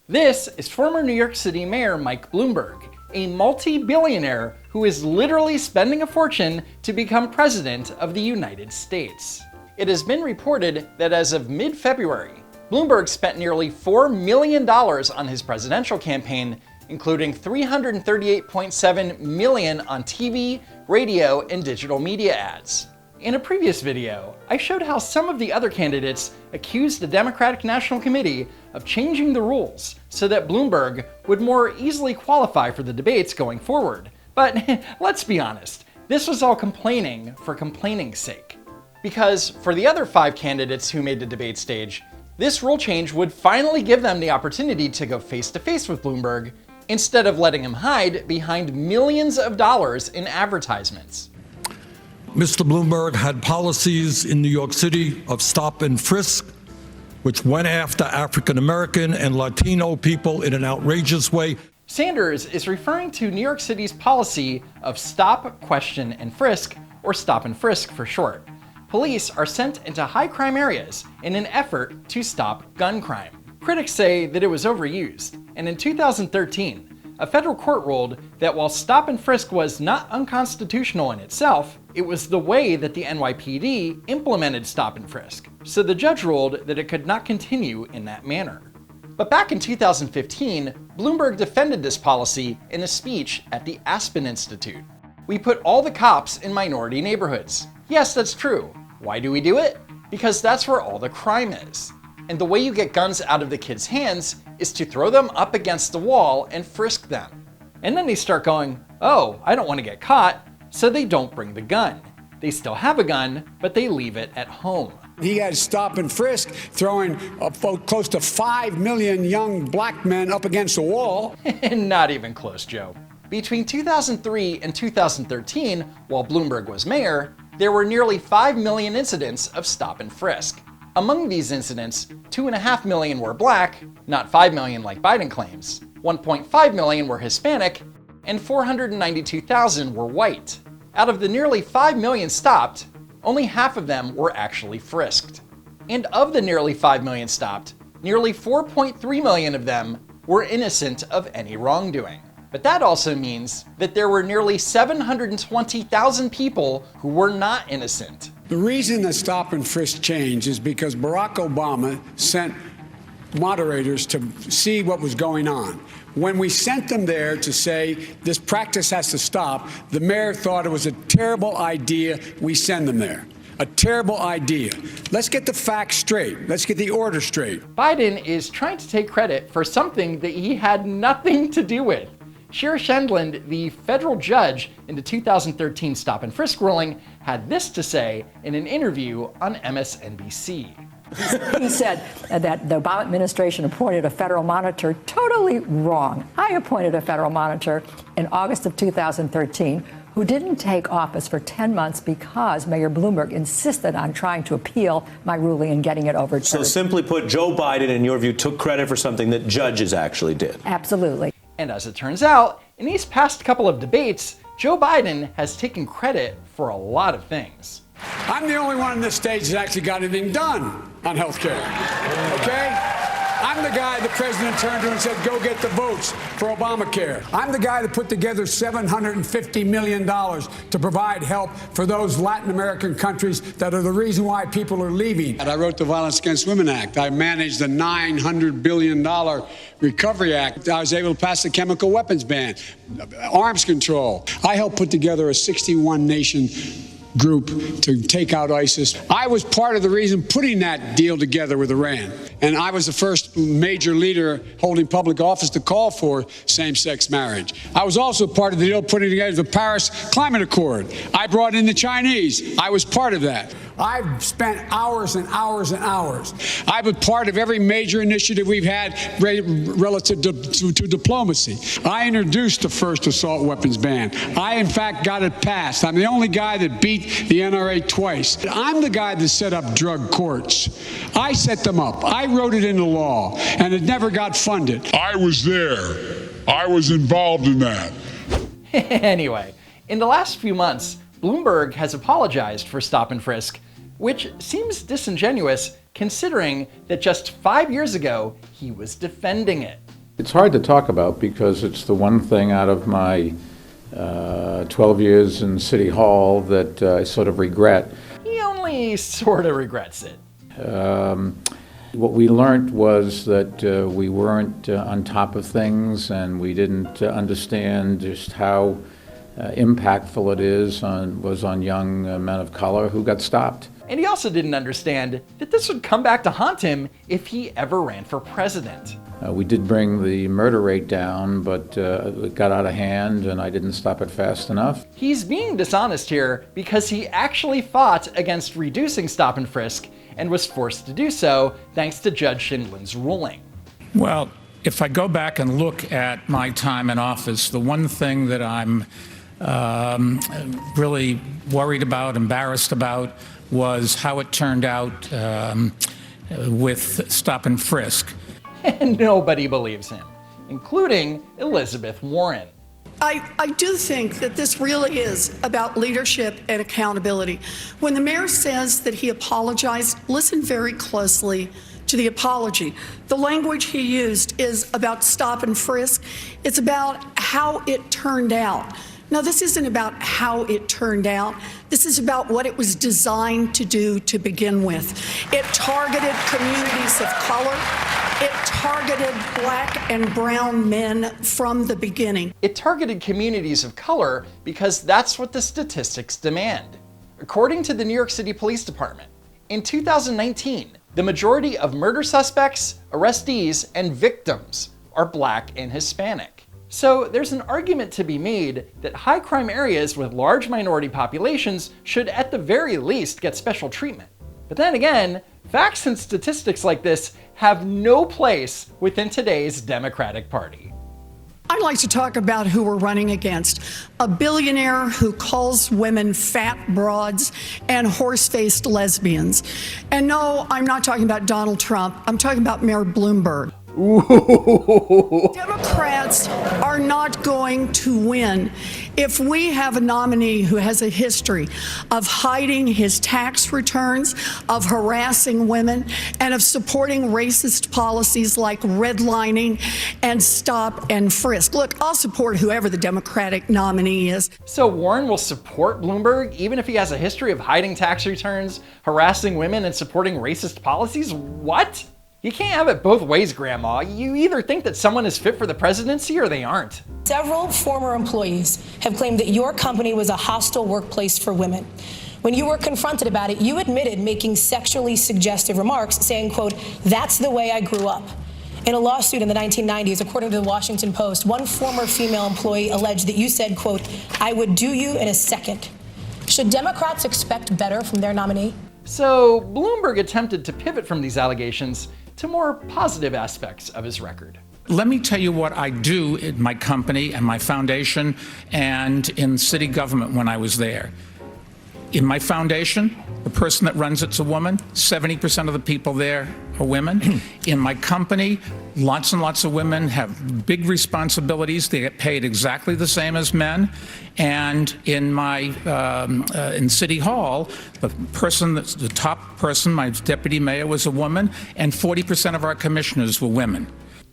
This is former New York City Mayor Mike Bloomberg, a multi-billionaire who is literally spending a fortune to become president of the United States. It has been reported that as of mid-February, Bloomberg spent nearly $4 million on his presidential campaign, including $338.7 million on TV, radio, and digital media ads. In a previous video, I showed how some of the other candidates accused the Democratic National Committee of changing the rules so that Bloomberg would more easily qualify for the debates going forward. But let's be honest, this was all complaining for complaining's sake. Because for the other 5 candidates who made the debate stage, this rule change would finally give them the opportunity to go face-to-face with Bloomberg instead of letting him hide behind millions of dollars in advertisements. Mr. Bloomberg had policies in New York City of stop and frisk, which went after African American and Latino people in an outrageous way. Sanders is referring to New York City's policy of stop, question, and frisk, or stop and frisk for short. Police are sent into high-crime areas in an effort to stop gun crime. Critics say that it was overused, and in 2013, a federal court ruled that while stop and frisk was not unconstitutional in itself, it was the way that the NYPD implemented stop and frisk. So the judge ruled that it could not continue in that manner. But back in 2015, Bloomberg defended this policy in a speech at the Aspen Institute. "We put all the cops in minority neighborhoods. Yes, that's true. Why do we do it? Because that's where all the crime is. And the way you get guns out of the kids' hands is to throw them up against the wall and frisk them." And then they start going, "Oh, I don't want to get caught," so they don't bring the gun. They still have a gun, but they leave it at home. He had stop and frisk, throwing close to 5 million young black men up against the wall. Not even close, Joe. Between 2003 and 2013, while Bloomberg was mayor, there were nearly 5 million incidents of stop and frisk. Among these incidents, 2.5 million were black, not 5 million like Biden claims, 1.5 million were Hispanic, and 492,000 were white. Out of the nearly 5 million stopped, only half of them were actually frisked. And of the nearly 5 million stopped, nearly 4.3 million of them were innocent of any wrongdoing. But that also means that there were nearly 720,000 people who were not innocent. The reason the stop and frisk changed is because Barack Obama sent moderators to see what was going on. When we sent them there to say this practice has to stop, the mayor thought it was a terrible idea we send them there. A terrible idea. Let's get the facts straight. Let's get the order straight. Biden is trying to take credit for something that he had nothing to do with. Shira Shendland, the federal judge in the 2013 stop and frisk ruling, had this to say in an interview on MSNBC. He said that the Obama administration appointed a federal monitor. Totally wrong. I appointed a federal monitor in August of 2013 who didn't take office for 10 months because Mayor Bloomberg insisted on trying to appeal my ruling and getting it overturned. So simply put, Joe Biden, in your view, took credit for something that judges actually did. Absolutely. And as it turns out, in these past couple of debates, Joe Biden has taken credit for a lot of things. I'm the only one on this stage that actually got anything done on health care. Okay? I'm the guy the president turned to and said, go get the votes for Obamacare. I'm the guy that put together $750 million to provide help for those Latin American countries that are the reason why people are leaving. And I wrote the Violence Against Women Act. I managed the $900 billion Recovery Act. I was able to pass the chemical weapons ban, arms control. I helped put together a 61-nation group to take out ISIS. I was part of the reason putting that deal together with Iran. And I was the first major leader holding public office to call for same-sex marriage. I was also part of the deal putting together the Paris Climate Accord. I brought in the Chinese. I was part of that. I've spent hours and hours and hours. I've been part of every major initiative we've had relative to diplomacy. I introduced the first assault weapons ban. I, in fact, got it passed. I'm the only guy that beat the NRA twice. I'm the guy that set up drug courts. I set them up. I wrote it into law, and it never got funded. I was there. I was involved in that. Anyway, in the last few months, Bloomberg has apologized for stop and frisk, which seems disingenuous considering that just 5 years ago, he was defending it. It's hard to talk about because it's the one thing out of my 12 years in City Hall that I sort of regret. He only sort of regrets it. What we learned was that we weren't on top of things, and we didn't understand just how impactful it was on young men of color who got stopped. And he also didn't understand that this would come back to haunt him if he ever ran for president. We did bring the murder rate down, but it got out of hand, and I didn't stop it fast enough. He's being dishonest here because he actually fought against reducing stop and frisk and was forced to do so thanks to Judge Schindlin's ruling. Well, if I go back and look at my time in office, the one thing that I'm really worried about, embarrassed about, was how it turned out with stop and frisk. And nobody believes him, including Elizabeth Warren. I do think that this really is about leadership and accountability. When the mayor says that he apologized, listen very closely to the apology. The language he used is about stop and frisk. It's about how it turned out. Now, this isn't about how it turned out. This is about what it was designed to do to begin with. It targeted communities of color. It targeted black and brown men from the beginning. It targeted communities of color because that's what the statistics demand. According to the New York City Police Department, in 2019, the majority of murder suspects, arrestees, and victims are black and Hispanic. So there's an argument to be made that high crime areas with large minority populations should at the very least get special treatment. But then again, facts and statistics like this have no place within today's Democratic Party. I'd like to talk about who we're running against. A billionaire who calls women fat broads and horse-faced lesbians. And no, I'm not talking about Donald Trump. I'm talking about Mayor Bloomberg. Ooh. Democrats are not going to win if we have a nominee who has a history of hiding his tax returns, of harassing women, and of supporting racist policies like redlining and stop and frisk. Look, I'll support whoever the Democratic nominee is. So Warren will support Bloomberg even if he has a history of hiding tax returns, harassing women, and supporting racist policies? What? You can't have it both ways, Grandma. You either think that someone is fit for the presidency or they aren't. Several former employees have claimed that your company was a hostile workplace for women. When you were confronted about it, you admitted making sexually suggestive remarks, saying, quote, "That's the way I grew up." In a lawsuit in the 1990s, according to the Washington Post, one former female employee alleged that you said, quote, "I would do you in a second." Should Democrats expect better from their nominee? So Bloomberg attempted to pivot from these allegations to more positive aspects of his record. Let me tell you what I do in my company and my foundation and in city government when I was there. In my foundation, the person that runs it's a woman. 70% of the people there are women. In my company, lots and lots of women have big responsibilities. They get paid exactly the same as men. And in my in City Hall, the top person, my deputy mayor, was a woman, and 40% of our commissioners were women.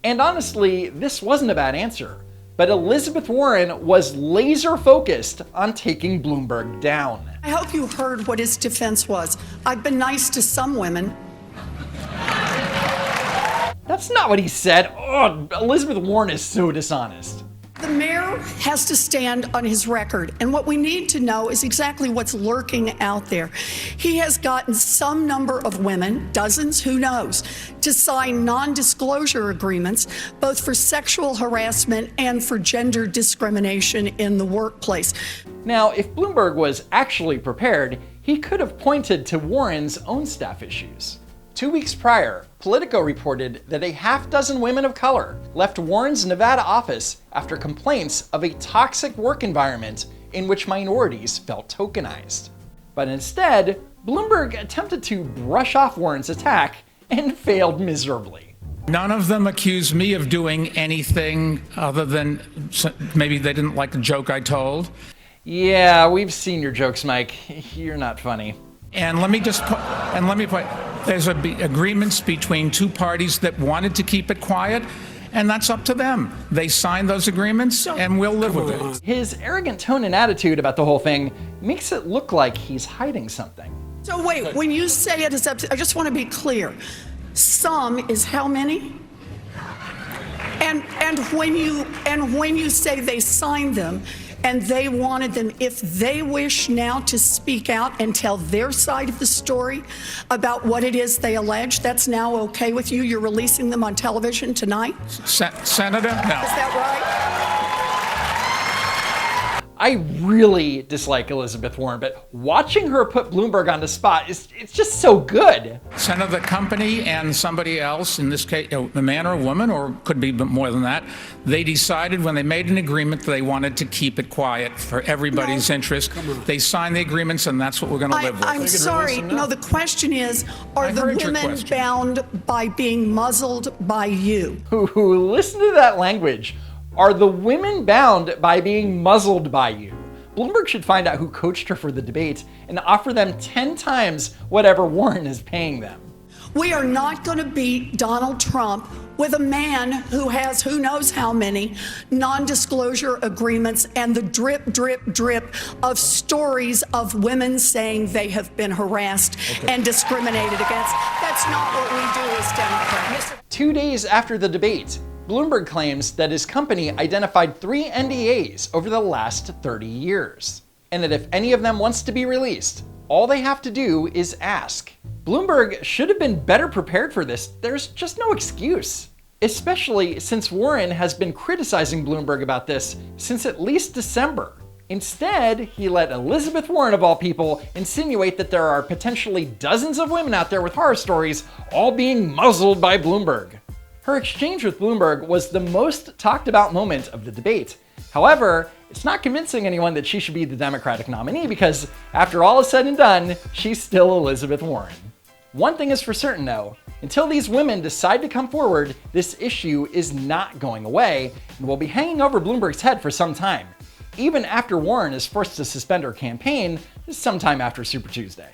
And honestly, this wasn't a bad answer. But Elizabeth Warren was laser focused on taking Bloomberg down. I hope you heard what his defense was. I've been nice to some women. That's not what he said. Oh, Elizabeth Warren is so dishonest. The mayor has to stand on his record, and what we need to know is exactly what's lurking out there. He has gotten some number of women, dozens, who knows, to sign non-disclosure agreements, both for sexual harassment and for gender discrimination in the workplace. Now, if Bloomberg was actually prepared, he could have pointed to Warren's own staff issues. 2 weeks prior, Politico reported that a half-dozen women of color left Warren's Nevada office after complaints of a toxic work environment in which minorities felt tokenized. But instead, Bloomberg attempted to brush off Warren's attack and failed miserably. None of them accused me of doing anything other than maybe they didn't like the joke I told. Yeah, we've seen your jokes, Mike. You're not funny. And let me put, there's agreements between two parties that wanted to keep it quiet, and that's up to them. They signed those agreements, and we'll live with it. His arrogant tone and attitude about the whole thing makes it look like he's hiding something. So wait, when you say it is up to, I just want to be clear. Some is how many? And when you say they signed them and they wanted them, if they wish now to speak out and tell their side of the story about what it is they allege, that's now okay with you? You're releasing them on television tonight? Senator? No. Is that right? I really dislike Elizabeth Warren, but watching her put Bloomberg on the spot it's just so good. Senator, the company and somebody else, in this case, a man or a woman, or could be more than that, they decided when they made an agreement that they wanted to keep it quiet for everybody's interest. They signed the agreements, and that's what we're going to live with. I'm sorry. No, the question is, are the women bound by being muzzled by you? Listen to that language. Are the women bound by being muzzled by you? Bloomberg should find out who coached her for the debate and offer them 10 times whatever Warren is paying them. We are not going to beat Donald Trump with a man who has who knows how many non-disclosure agreements and the drip, drip, drip of stories of women saying they have been harassed and discriminated against. That's not what we do as Democrats. 2 days after the debate, Bloomberg claims that his company identified 3 NDAs over the last 30 years, and that if any of them wants to be released, all they have to do is ask. Bloomberg should have been better prepared for this. There's just no excuse, especially since Warren has been criticizing Bloomberg about this since at least December. Instead, he let Elizabeth Warren, of all people, insinuate that there are potentially dozens of women out there with horror stories all being muzzled by Bloomberg. Her exchange with Bloomberg was the most talked about moment of the debate. However, it's not convincing anyone that she should be the Democratic nominee because, after all is said and done, she's still Elizabeth Warren. One thing is for certain though, until these women decide to come forward, this issue is not going away and will be hanging over Bloomberg's head for some time, even after Warren is forced to suspend her campaign sometime after Super Tuesday.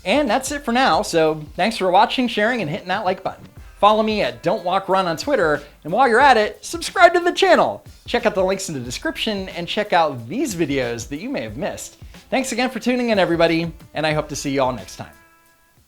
And that's it for now, so thanks for watching, sharing, and hitting that like button. Follow me at Don't Walk Run on Twitter, and while you're at it, subscribe to the channel. Check out the links in the description and check out these videos that you may have missed. Thanks again for tuning in, everybody, and I hope to see you all next time.